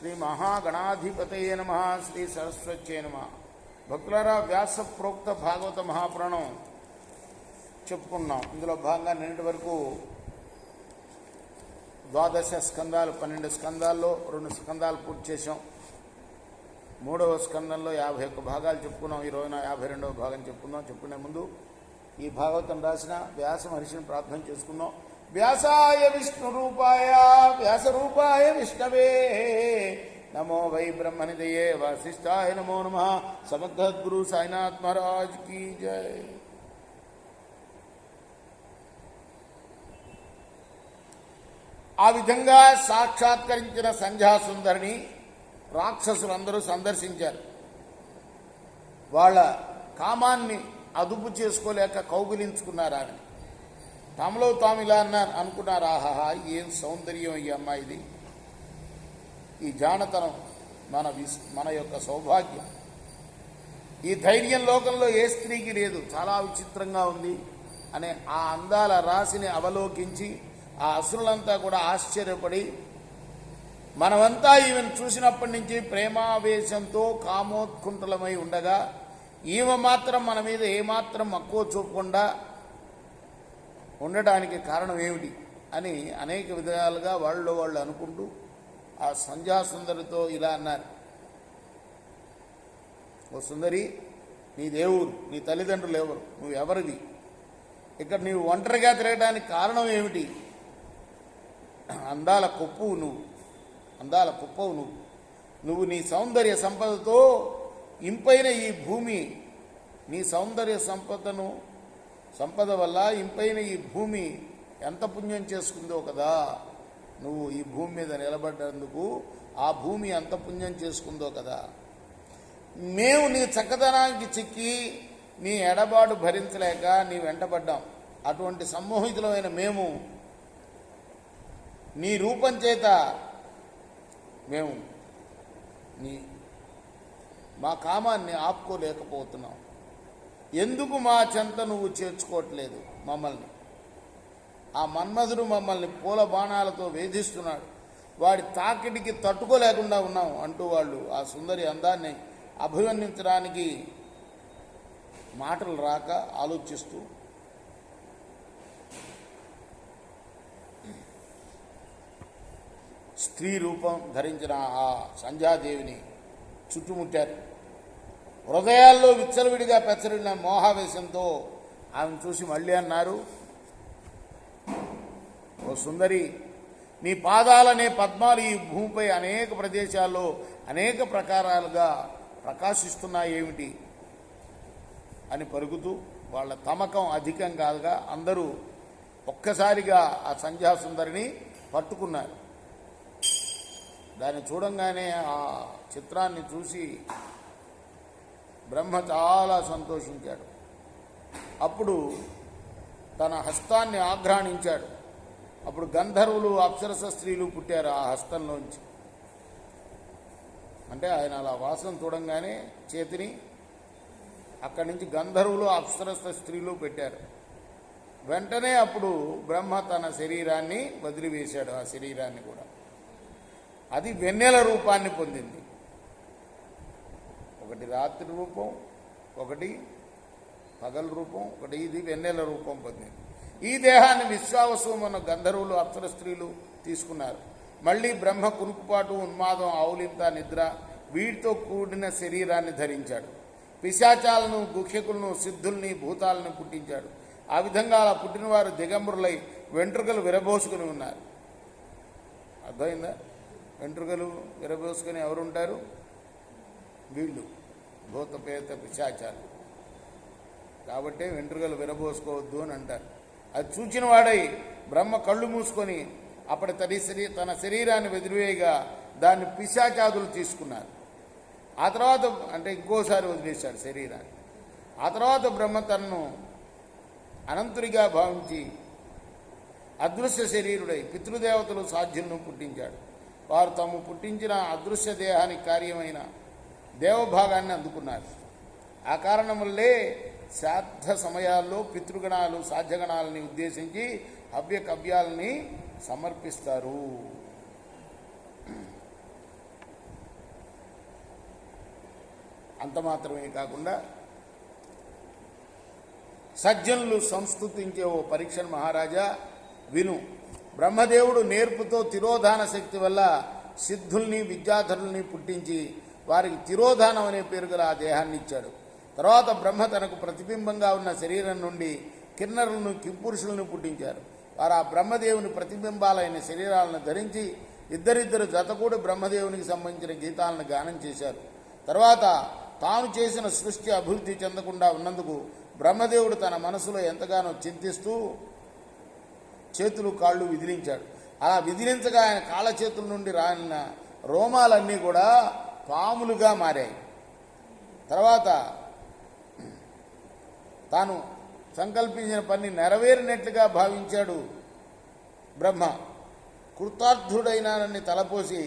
శ్రీ మహాగణాధిపతయే నమః. శ్రీ సరస్వత్యే నమః. భక్తులారా, వ్యాస ప్రోక్త భాగవత మహాపురాణం చెప్పుకున్నాం. ఇందులో భాగంగా నిన్నటి వరకు 12 స్కందాలు, 12 స్కందాల్లో 2 స్కందాలు పూర్తి చేసాం. 3వ స్కందంలో 51 భాగాలు చెప్పుకున్నాం. ఈ రోజున 52వ భాగం చెప్పుకుందాం. చెప్పుకునే ముందు ఈ భాగవతం రాసిన వ్యాస మహర్షిని ప్రార్థన చేసుకుందాం. వ్యాసాయ విష్ణురూపాయ వ్యాసరూపాయ విష్ణవే నమో వై బ్రహ్మనిధయే వాసిష్ఠాయ నమో నమః. సమర్థద్గురు సాయినాథ్ మహారాజ్ కీ జై. ఆ విధంగా సాక్షాత్కరించిన సంధ్యాసుందరిని రాక్షసులందరూ సందర్శించారు. వాళ్ళ కామాన్ని అదుపు చేసుకోలేక కౌగిలించుకున్నారు. ఆమె తమలో తాము ఇలా అనుకున్నారు, ఆహాహా ఏం సౌందర్యం ఈ అమ్మాయిది, ఈ జానతనం మన యొక్క సౌభాగ్యం, ఈ ధైర్యం లోకంలో ఏ స్త్రీకి లేదు, చాలా విచిత్రంగా ఉంది అనే ఆ అందాల రాశిని అవలోకించి ఆ అసురులంతా కూడా ఆశ్చర్యపడి, మనమంతా ఈమెను చూసినప్పటి నుంచి ప్రేమావేశంతో కామోత్కుంఠలమై ఉండగా ఈమె మాత్రం మన మీద ఏమాత్రం మక్కువ చూపకుండా ఉండడానికి కారణం ఏమిటి అని అనేక విధాలుగా వాళ్ళు అనుకుంటూ ఆ సంధ్యాసుందరితో ఇలా అన్నారు, ఓ సుందరి, నీ దేవుడు, నీ తల్లిదండ్రులు ఎవరు, నువ్వు ఎవరివి, ఇక్కడ నీవు ఒంటరిగా తిరగడానికి కారణం ఏమిటి? అందాల కుప్పవు నువ్వు నీ సౌందర్య సంపదతో ఇంపైన ఈ భూమి, నీ సౌందర్య సంపద వల్ల ఇంపైన ఈ భూమి ఎంత పుణ్యం చేసుకుందో కదా, నువ్వు ఈ భూమి మీద నిలబడ్డందుకు ఆ భూమి ఎంత పుణ్యం చేసుకుందో కదా. మేము నీ చక్కదనానికి చిక్కి నీ ఎడబాటు భరించలేక నీ వెంటబడ్డాం. అటువంటి సమ్మోహితులమైన మేము నీ రూపం చేత మేము మా కామాన్ని ఆపుకోలేకపోతున్నాం. ఎందుకు మా చెంత నువ్వు చేర్చుకోవట్లేదు మమ్మల్ని? ఆ మన్మధుడు మమ్మల్ని పూల బాణాలతో వేధిస్తున్నాడు, వాడి తాకిడికి తట్టుకోలేకుండా ఉన్నాం అంటూ వాళ్ళు ఆ సుందరి అందాన్ని అభివర్ణించడానికి మాటలు రాక ఆలోచిస్తూ స్త్రీ రూపం ధరించిన ఆ సంధ్యాదేవిని చుట్టుముట్టారు. హృదయాల్లో విచ్చలవిడిగా పెచ్చరిన మోహావేశంతో ఆమెను చూసి మళ్ళీ అన్నారు, ఓ సుందరి, నీ పాదాలనే పద్మాలు ఈ భూమిపై అనేక ప్రదేశాల్లో అనేక ప్రకారాలుగా ప్రకాశిస్తున్నాయేమిటి అని పలుకుతూ వాళ్ళ తమకం అధికం కాదుగా అందరూ ఒక్కసారిగా ఆ సంధ్యాసుందరిని పట్టుకున్నారు. దాన్ని చూడంగానే ఆ చిత్రాన్ని చూసి బ్రహ్మ చాలా సంతోషించాడు. అప్పుడు తన హస్తాన్ని ఆఘ్రాణించాడు. అప్పుడు గంధర్వులు, అప్సరస స్త్రీలు పుట్టారు ఆ హస్తంలోంచి. అంటే ఆయన అలా వాసన చూడంగానే చేతిని అక్కడి నుంచి గంధర్వులు, అప్సరస స్త్రీలు పెట్టారు. వెంటనే అప్పుడు బ్రహ్మ తన శరీరాన్ని వదిలివేశాడు. ఆ శరీరాన్ని కూడా అది వెన్నెల రూపాన్ని పొందింది. ఒకటి రాత్రి రూపం, ఒకటి పగల రూపం, ఒకటి ఇది వెన్నెల రూపం పొందింది. ఈ దేహాన్ని విశ్వావసుమన్న గంధర్వులు, అప్సర స్త్రీలు తీసుకున్నారు. మళ్ళీ బ్రహ్మ కునుకుపాటు, ఉన్మాదం, ఆవులింత, నిద్ర వీటితో కూడిన శరీరాన్ని ధరించాడు. పిశాచాలను, గుహ్యకులను, సిద్ధుల్ని, భూతాలను పుట్టించాడు. ఆ విధంగా అలా పుట్టినవారు దిగంబరులై వెంట్రుకలు విరబోసుకుని ఉన్నారు. అర్థమైందా? వెంట్రుకలు విరబోసుకొని ఎవరుంటారు? వీళ్ళు భూతపేత పిశాచాలు. కాబట్టి వెంట్రుకలు విరబోసుకోవద్దు అని అంటారు. అది చూచిన వాడై బ్రహ్మ కళ్ళు మూసుకొని అప్పటి తన శరీరాన్ని వదిలివేయగా దాన్ని పిశాచాదులు తీసుకున్నారు. ఆ తర్వాత అంటే ఇంకోసారి వదిలేశాడు శరీరాన్ని. ఆ తర్వాత బ్రహ్మ తనను అనంతుడిగా భావించి అదృశ్య శరీరుడై పితృదేవతలు సాధ్యులను పుట్టించాడు. వారు తాము పుట్టించిన అదృశ్య దేహానికి కార్యమైన దేవభాగాన్ని అందుకున్నారు. ఆ కారణం వల్లే శ్రాద్ధ సమయాల్లో పితృగణాలు సాధ్యగణాలని ఉద్దేశించి హవ్య కవ్యాలని సమర్పిస్తారు. అంత మాత్రమే కాకుండా సజ్జనులు సంస్కృతించే ఓ పరీక్షను మహారాజా విను. బ్రహ్మదేవుడు నేర్పుతో తిరోధాన శక్తి వల్ల సిద్ధుల్ని విద్యాధరుల్ని పుట్టించి వారికి తిరోధానం అనే పేరు గల ఆ దేహాన్ని ఇచ్చాడు. తర్వాత బ్రహ్మ తనకు ప్రతిబింబంగా ఉన్న శరీరం నుండి కిన్నరులను కింపురుషులను పుట్టించారు. వారు ఆ బ్రహ్మదేవుని ప్రతిబింబాలైన శరీరాలను ధరించి ఇద్దరిద్దరు జతకూడి బ్రహ్మదేవునికి సంబంధించిన గీతాలను గానం చేశారు. తర్వాత తాను చేసిన సృష్టి అభివృద్ధి చెందకుండా ఉన్నందుకు బ్రహ్మదేవుడు తన మనసులో ఎంతగానో చింతిస్తూ చేతులు కాళ్ళు విదిలించాడు. అలా విదిలించగా ఆయన కాళ్ళ చేతుల నుండి రాలిన రోమాలన్నీ కూడా పాములుగా మారాయి. తర్వాత తాను సంకల్పించిన పని నెరవేరినట్లుగా భావించాడు బ్రహ్మ. కృతార్థుడైనానని తలపోసి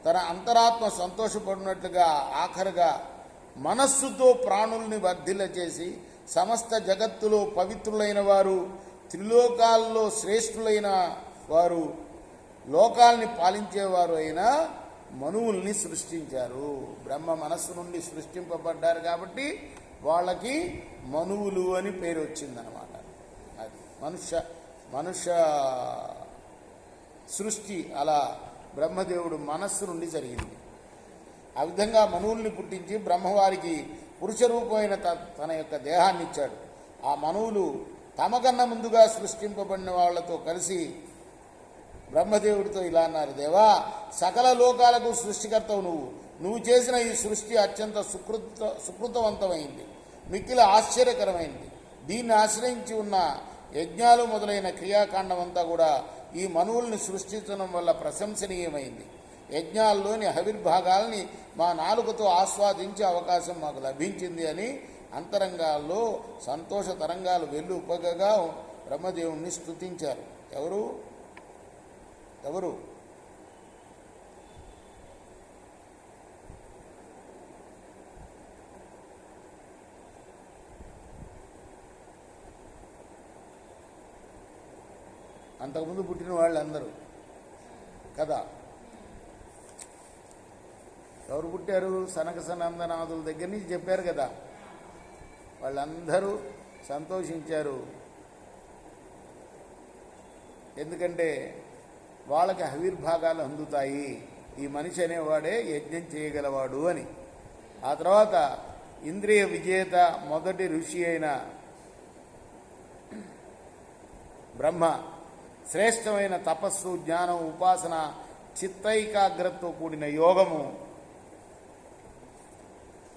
తన అంతరాత్మ సంతోషపడినట్లుగా ఆఖరుగా మనస్సుతో ప్రాణుల్ని వర్ధిల్ల చేసి సమస్త జగత్తులో పవిత్రులైన వారు, త్రిలోకాల్లో శ్రేష్ఠులైన వారు, లోకాల్ని పాలించేవారు అయిన మనువుల్ని సృష్టించారు. బ్రహ్మ మనస్సు నుండి సృష్టింపబడ్డారు కాబట్టి వాళ్ళకి మనువులు అని పేరు వచ్చిందనమాట. అది మనుష్య సృష్టి అలా బ్రహ్మదేవుడు మనస్సు నుండి జరిగింది. ఆ విధంగా మనువుల్ని పుట్టించి బ్రహ్మవారికి పురుష రూపమైన తన యొక్క దేహాన్ని ఇచ్చాడు. ఆ మనువులు తమకన్నా ముందుగా సృష్టింపబడిన వాళ్లతో కలిసి బ్రహ్మదేవుడితో ఇలా అన్నారు: దేవా, సకల లోకాలకు సృష్టికర్తవు నువ్వు చేసిన ఈ సృష్టి అత్యంత సుకృతవంతమైంది, మిక్కిలి ఆశ్చర్యకరమైంది. దీన్ని ఆశ్రయించి ఉన్న యజ్ఞాలు మొదలైన క్రియాకాండం అంతా కూడా ఈ మనువుల్ని సృష్టించడం వల్ల ప్రశంసనీయమైంది. యజ్ఞాల్లోని హవిర్భాగాల్ని మా నాలుకతో ఆస్వాదించే అవకాశం మాకు లభించింది అని అంతరంగాల్లో సంతోష తరంగాలు వెల్లుప్పగా బ్రహ్మదేవుణ్ణి స్తుతించారు. ఎవరు అంతకుముందు పుట్టిన వాళ్ళందరూ కదా. ఎవరు పుట్టారు? సనక సనందనాథుల దగ్గర నుంచి చెప్పారు కదా. వాళ్ళందరూ సంతోషించారు. ఎందుకంటే వాళ్ళకి ఆవిర్భాగాలు అందుతాయి, ఈ మనిషి అనేవాడే యజ్ఞం చేయగలవాడు అని. ఆ తర్వాత ఇంద్రియ విజేత మొదటి ఋషి అయిన బ్రహ్మ శ్రేష్టమైన తపస్సు, జ్ఞానం, ఉపాసన, చిత్తైకాగ్రతతో కూడిన యోగము,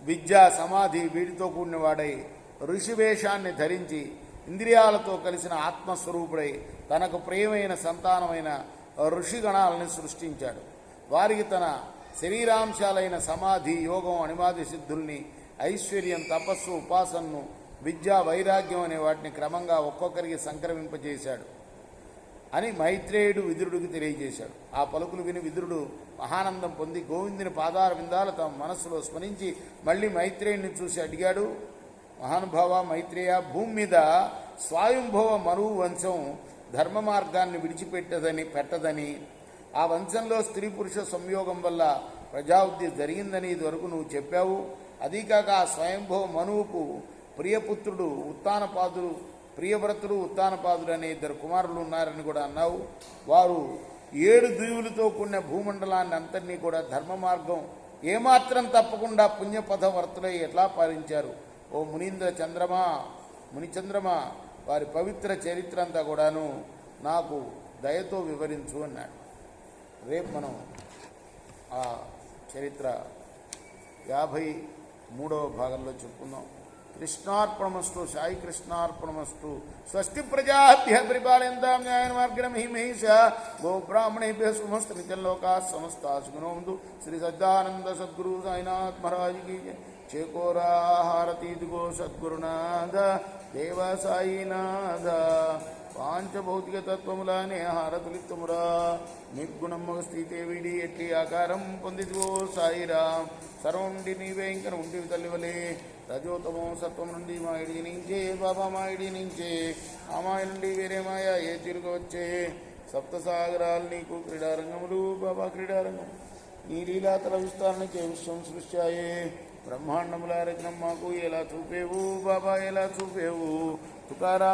విద్య, సమాధి వీటితో కూడిన వాడై ఋషివేషాన్ని ధరించి ఇంద్రియాలతో కలిసిన ఆత్మస్వరూపుడై తనకు ప్రియమైన సంతానమైన ఋషిగణాలను సృష్టించాడు. వారికి తన శరీరాంశాలైన సమాధి, యోగం, అణిమాది సిద్ధుల్ని, ఐశ్వర్యం, తపస్సు, ఉపాసనను, విద్య, వైరాగ్యం అనే వాటిని క్రమంగా ఒక్కొక్కరికి సంక్రమింపజేశాడు అని మైత్రేయుడు విదురుడికి తెలియజేశాడు. ఆ పలుకులు విని విదురుడు మహానందం పొంది గోవిందుని పాదార విందాలు తమ మనస్సులో స్మరించి మళ్ళీ మైత్రేయుడిని చూసి అడిగాడు: మహానుభావ మైత్రేయ, భూమి మీద స్వయంభవ మనువు వంశం ధర్మ మార్గాన్ని పెట్టదని, ఆ వంశంలో స్త్రీ పురుష సంయోగం వల్ల ప్రజావృద్ధి జరిగిందని ఇదివరకు నువ్వు చెప్పావు. అదీకాక ఆ స్వయంభవ మనువుకు ప్రియపుత్రుడు ఉత్తానపాదుడు, ప్రియవ్రతుడు ఉత్తానపాదుడు అనే ఇద్దరు కుమారులు ఉన్నారని కూడా అన్నావు. వారు 7 దీవులతో కూడిన భూమండలాన్ని అంతటినీ కూడా ధర్మ మార్గం ఏమాత్రం తప్పకుండా పుణ్యపథ వర్తులై ఎట్లా పాలించారు? ఓ మునిచంద్రమా, వారి పవిత్ర చరిత్ర అంతా కూడాను నాకు దయతో వివరించు అన్నాడు. రేపు మనం ఆ చరిత్ర 53వ భాగంలో చెప్పుకుందాం. కృష్ణార్పణమస్తు. సాయి కృష్ణార్పణమస్తు. స్వస్తి ప్రజాభ్య పరిపాలయంతాం న్యాయేన మార్గేణ మహిమహేష గోబ్రాహ్మణేభ్య శుభమస్తు లోకా సమస్తా సుఖినో భవంతు. శ్రీ సజ్జానంద సద్గురు సాయినాథ్ మహారాజ్ की जय. చేకోరా హారతి దిగో సద్గురునాథ దేవ సాయినాథ. పాంచభౌతిక తత్వములానే హారతులిత్తుమురా నిర్గుణమ్మ స్థితే వీడి ఎట్టి ఆకారం పొందిదిగో సాయిరాం. సర్వండి నీవే ఇంకన ఉండివి తల్లివలే. రజోతమో సత్వం నుండి మాయిడి నుంచే బాబా మాయిడి నుంచే ఆ మాయ నుండి వేరే మాయ ఏ తిరుగవచ్చే. సప్తసాగరాలు నీకు క్రీడారంగములు బాబా క్రీడారంగం. నీ లీలాతల విస్తారణకే విశ్వం సృష్ట్యాయే. బ్రహ్మాండముల రచనం మాకు ఎలా చూపేవు బాబా, ఎలా చూపేవు తుకారా.